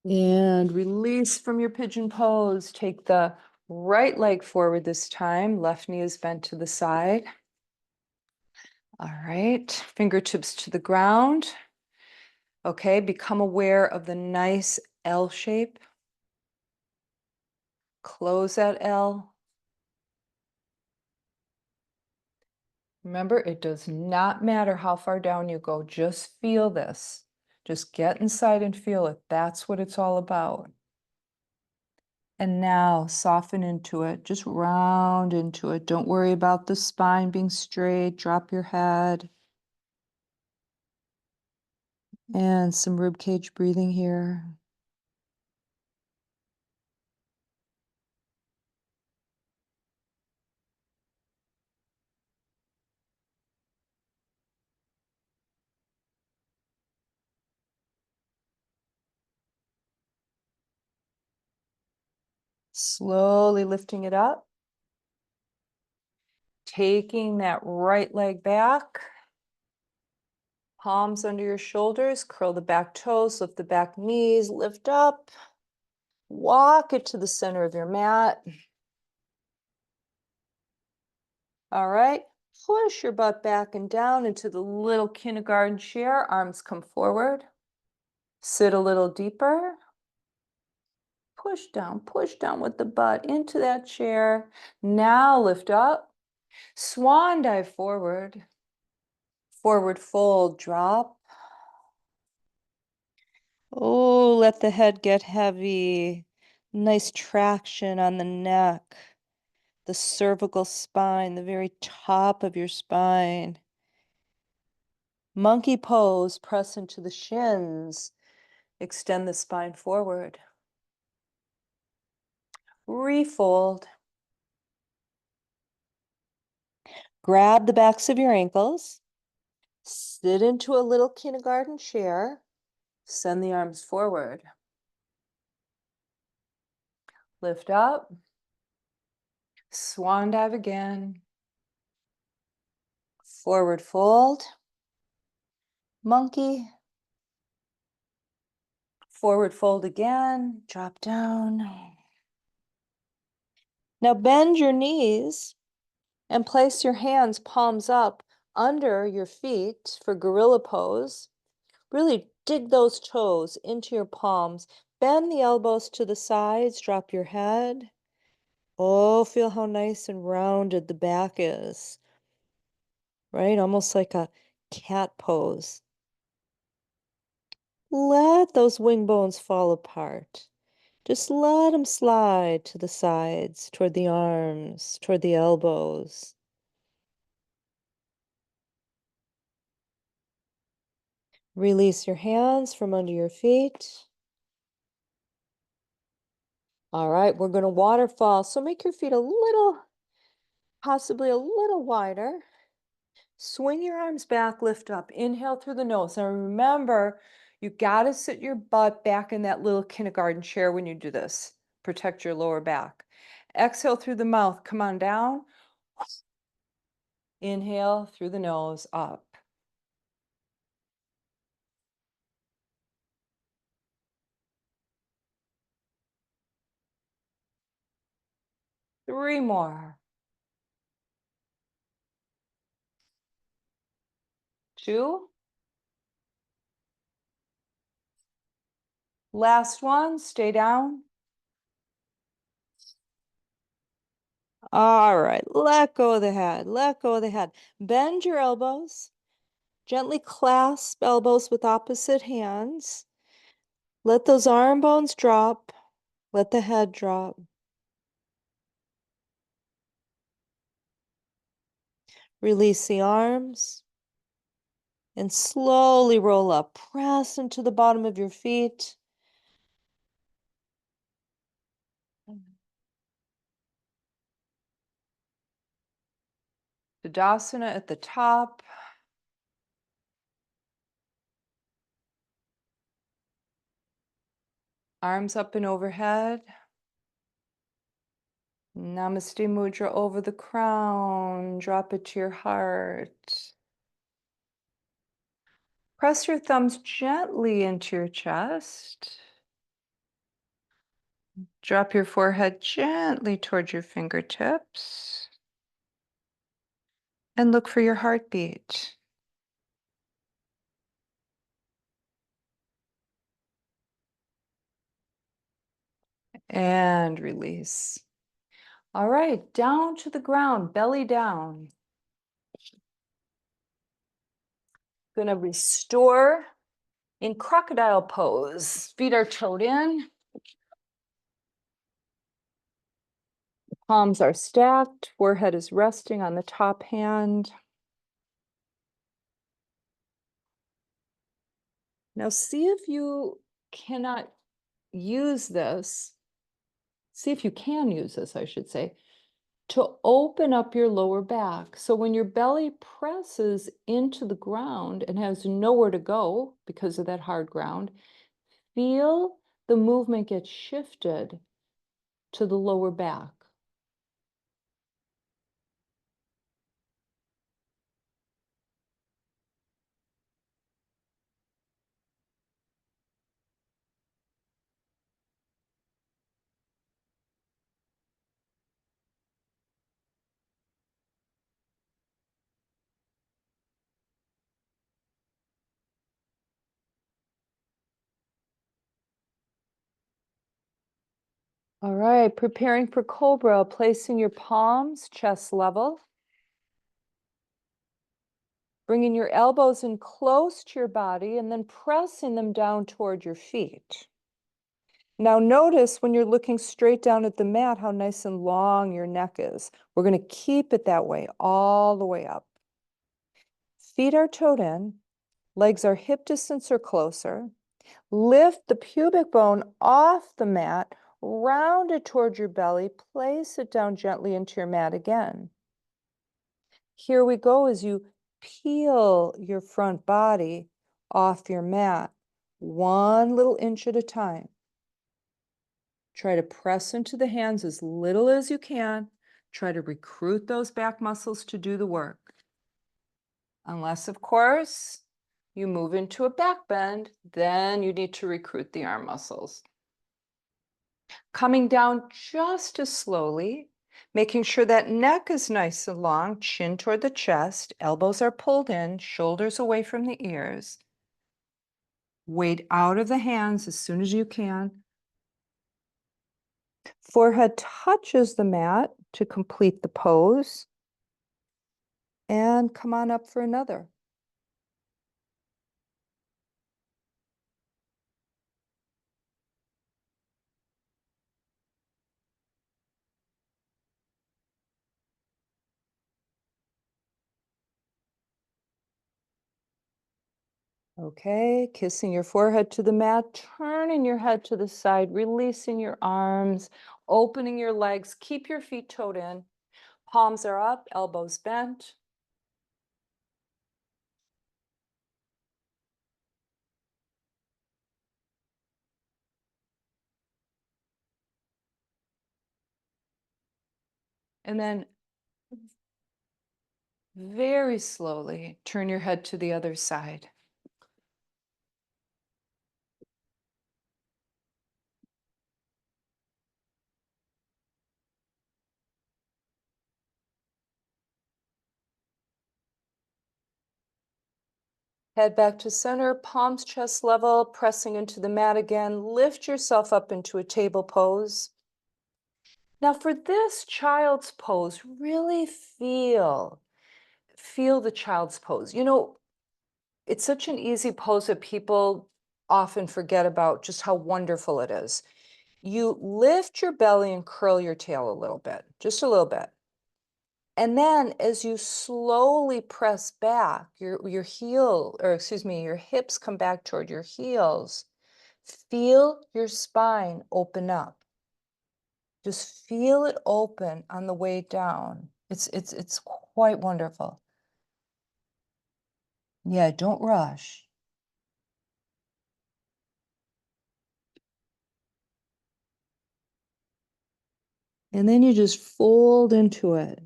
And release from your pigeon pose. Take the right leg forward this time. Left knee is bent to the side. All right, fingertips to the ground. Okay, become aware of the nice L shape. Close that L. Remember, it does not matter how far down you go. Just feel this. Just get inside and feel it. That's what it's all about. And now soften into it. Just round into it. Don't worry about the spine being straight. Drop your head. And some rib cage breathing here. Slowly lifting it up. Taking that right leg back. Palms under your shoulders. Curl the back toes. Lift the back knees. Lift up. Walk it to the center of your mat. All right. Push your butt back and down into the little kindergarten chair. Arms come forward. Sit a little deeper. Push down with the butt into that chair. Now lift up. Swan dive forward. Forward fold, drop. Oh, let the head get heavy. Nice traction on the neck, the cervical spine, the very top of your spine. Monkey pose, press into the shins. Extend the spine forward. Refold. Grab the backs of your ankles. Sit into a little kindergarten chair. Send the arms forward. Lift up. Swan dive again. Forward fold. Monkey. Forward fold again. Drop down. Now bend your knees and place your hands palms up under your feet for gorilla pose. Really dig those toes into your palms. Bend the elbows to the sides. Drop your head. Oh, feel how nice and rounded the back is, right? Almost like a cat pose. Let those wing bones fall apart. Just let them slide to the sides, toward the arms, toward the elbows. Release your hands from under your feet. All right, we're going to waterfall. So make your feet a little, possibly a little wider. Swing your arms back, lift up. Inhale through the nose. Now remember, you got to sit your butt back in that little kindergarten chair when you do this. Protect your lower back. Exhale through the mouth. Come on down. Inhale through the nose, up. Three more. Two. Last one. Stay down. All right, let go of the head, let go of the head. Bend your elbows, gently clasp elbows with opposite hands. Let those arm bones drop, let the head drop. Release the arms and slowly roll up. Press into the bottom of your feet. Tadasana at the top. Arms up and overhead. Namaste Mudra over the crown. Drop it to your heart. Press your thumbs gently into your chest. Drop your forehead gently towards your fingertips. And look for your heartbeat. And release. All right, down to the ground, belly down. Gonna restore in crocodile pose. Feet are toed in. Palms are stacked. Forehead is resting on the top hand. Now see if you cannot use this. See if you can use this, I should say, to open up your lower back. So when your belly presses into the ground and has nowhere to go because of that hard ground, feel the movement get shifted to the lower back. All right, preparing for cobra, placing your palms chest level. Bringing your elbows in close to your body and then pressing them down toward your feet. Now notice when you're looking straight down at the mat how nice and long your neck is. We're going to keep it that way all the way up. Feet are toed in, legs are hip distance or closer. Lift the pubic bone off the mat, round it toward your belly, place it down gently into your mat again. Here we go as you peel your front body off your mat, 1 little inch at a time. Try to press into the hands as little as you can. Try to recruit those back muscles to do the work. Unless, of course, you move into a back bend, then you need to recruit the arm muscles. Coming down just as slowly, making sure that neck is nice and long, chin toward the chest, elbows are pulled in, shoulders away from the ears. Weight out of the hands as soon as you can. Forehead touches the mat to complete the pose. And come on up for another. Okay, kissing your forehead to the mat, turning your head to the side, releasing your arms, opening your legs, keep your feet toed in. Palms are up, elbows bent. And then very slowly turn your head to the other side. Head back to center, palms chest level, pressing into the mat again. Lift yourself up into a table pose. Now for this child's pose, really feel the child's pose. You know, it's such an easy pose that people often forget about just how wonderful it is. You lift your belly and curl your tail a little bit, just a little bit. And then as you slowly press back, your heel, or excuse me, your hips come back toward your heels. Feel your spine open up. Just feel it open on the way down. It's quite wonderful. Yeah, don't rush. And then you just fold into it.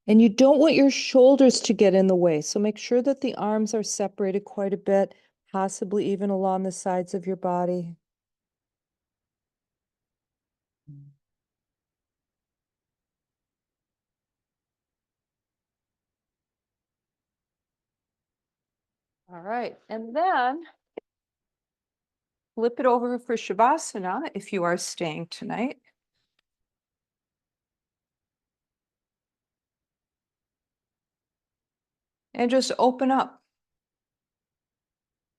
And you don't want your shoulders to get in the way. So make sure that the arms are separated quite a bit, possibly even along the sides of your body. All right. And then flip it over for Shavasana if you are staying tonight. And just open up.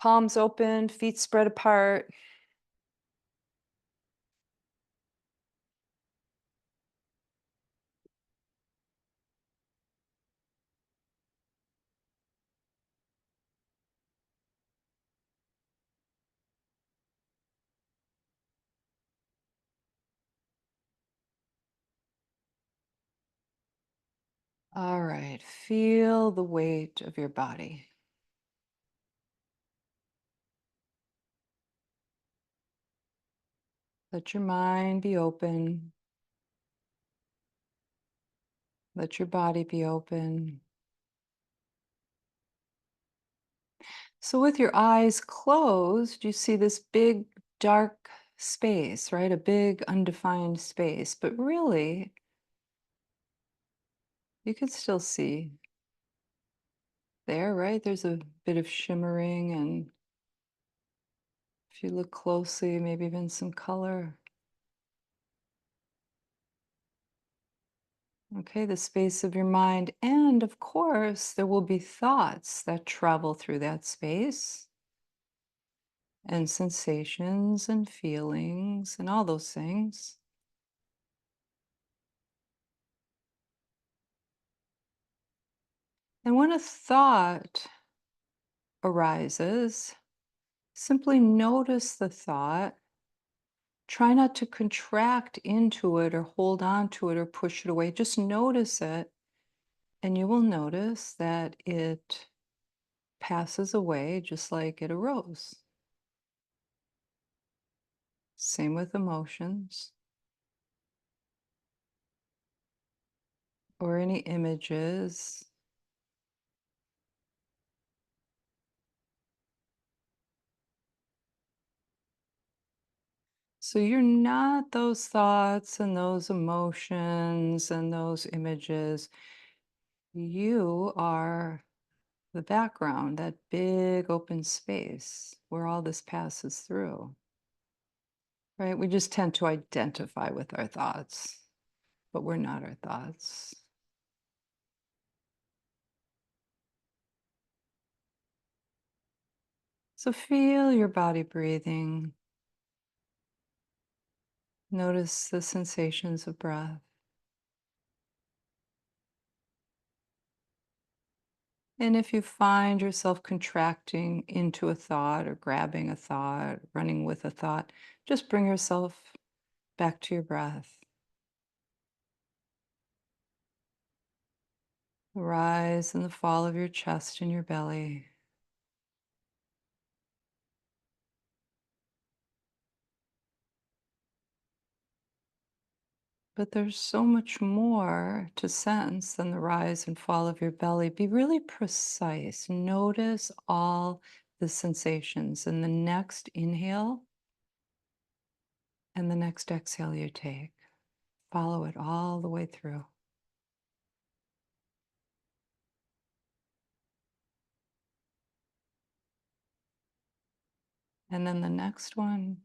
Palms open, feet spread apart. All right. Feel the weight of your body. Let your mind be open. Let your body be open. So with your eyes closed, you see this big dark space, right? A big undefined space, but really you can still see there, right? There's a bit of shimmering, and if you look closely, maybe even some color. Okay, the space of your mind. And of course, there will be thoughts that travel through that space, and sensations and feelings and all those things. And when a thought arises, simply notice the thought. Try not to contract into it or hold on to it or push it away. Just notice it, and you will notice that it passes away just like it arose. Same with emotions or any images. So you're not those thoughts and those emotions and those images. You are the background, that big open space where all this passes through, right? We just tend to identify with our thoughts, but we're not our thoughts. So feel your body breathing. Notice the sensations of breath. And if you find yourself contracting into a thought or grabbing a thought, running with a thought, just bring yourself back to your breath. The rise and the fall of your chest and your belly. But there's so much more to sense than the rise and fall of your belly. Be really precise. Notice all the sensations in the next inhale and the next exhale you take. Follow it all the way through. And then the next one.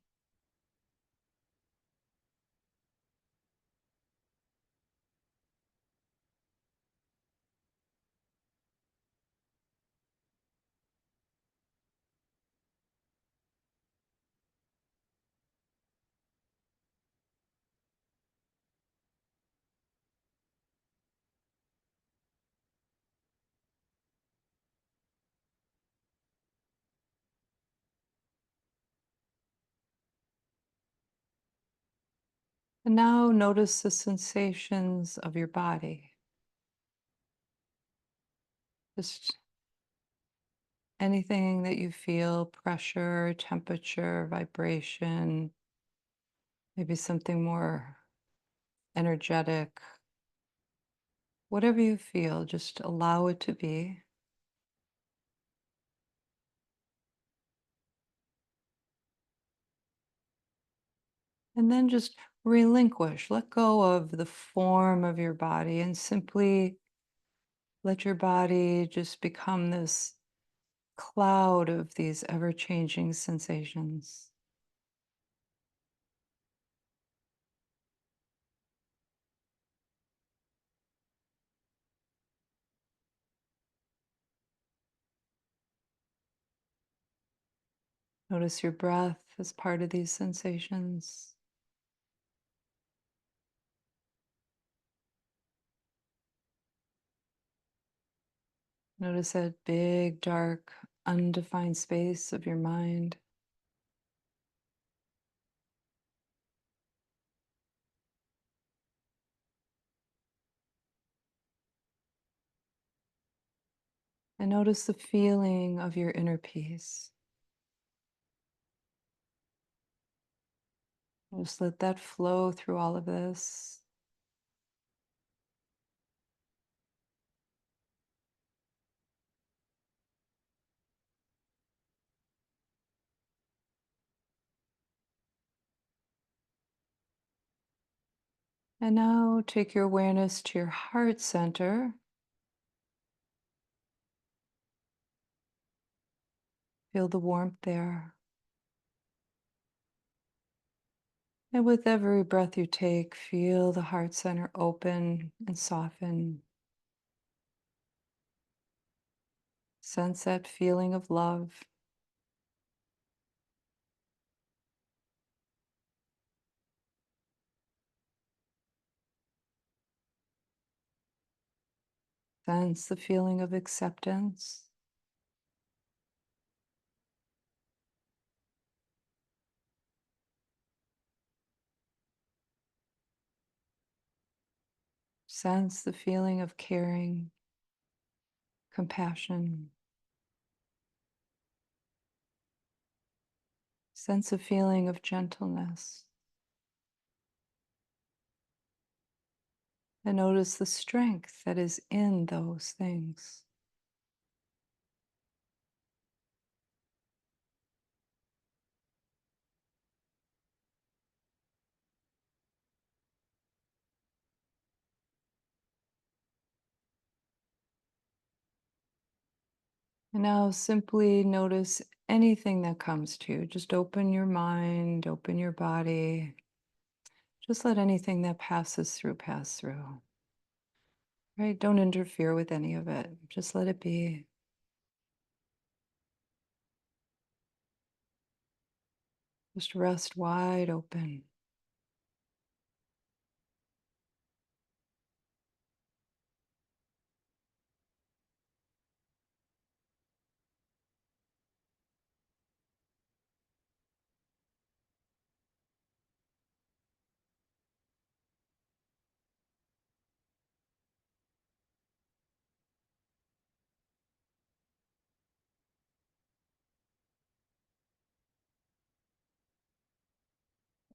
And now notice the sensations of your body. Just anything that you feel, pressure, temperature, vibration, maybe something more energetic. Whatever you feel, just allow it to be. And then just relinquish, let go of the form of your body and simply let your body just become this cloud of these ever changing sensations. Notice your breath as part of these sensations. Notice that big, dark, undefined space of your mind. And notice the feeling of your inner peace. Just let that flow through all of this. And now take your awareness to your heart center. Feel the warmth there. And with every breath you take, feel the heart center open and soften. Sense that feeling of love. Sense the feeling of acceptance. Sense the feeling of caring, compassion. Sense a feeling of gentleness. And notice the strength that is in those things. And now simply notice anything that comes to you. Just open your mind, open your body. Just let anything that passes through pass through. Right? Don't interfere with any of it. Just let it be. Just rest wide open.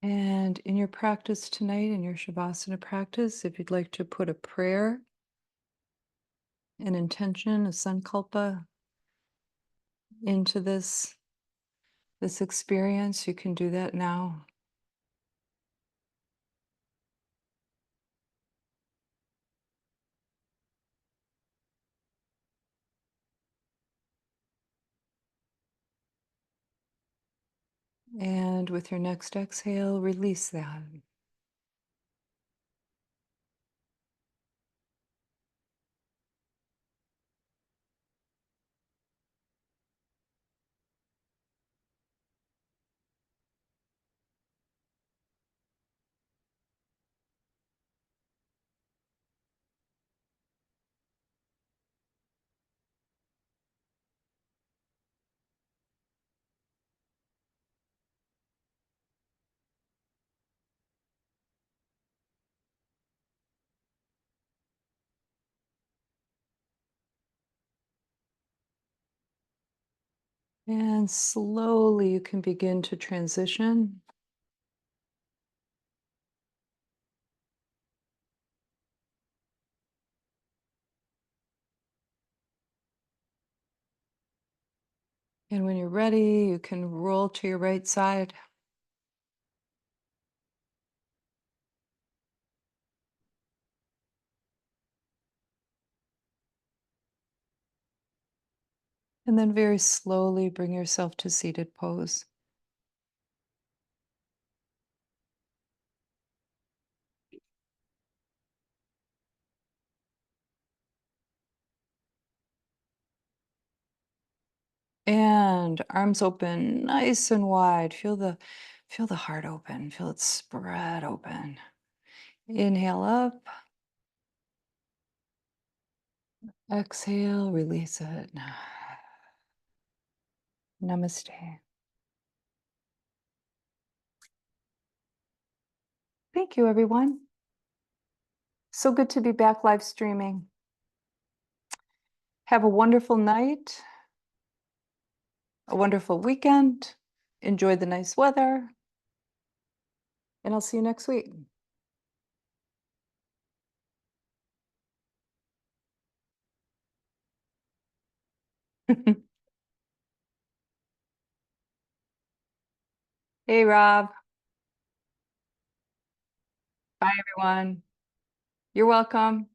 And in your practice tonight, in your Shavasana practice, if you'd like to put a prayer, an intention, a sankalpa into this experience, you can do that now. And with your next exhale, release that. And slowly you can begin to transition. And when you're ready, you can roll to your right side. And then very slowly bring yourself to seated pose. And arms open, nice and wide. Feel the heart open. Feel it spread open. Inhale up. Exhale, release it. Namaste. Thank you, everyone. So good to be back live streaming. Have a wonderful night, a wonderful weekend. Enjoy the nice weather, and I'll see you next week. Hey, Rob. Bye, everyone. You're welcome.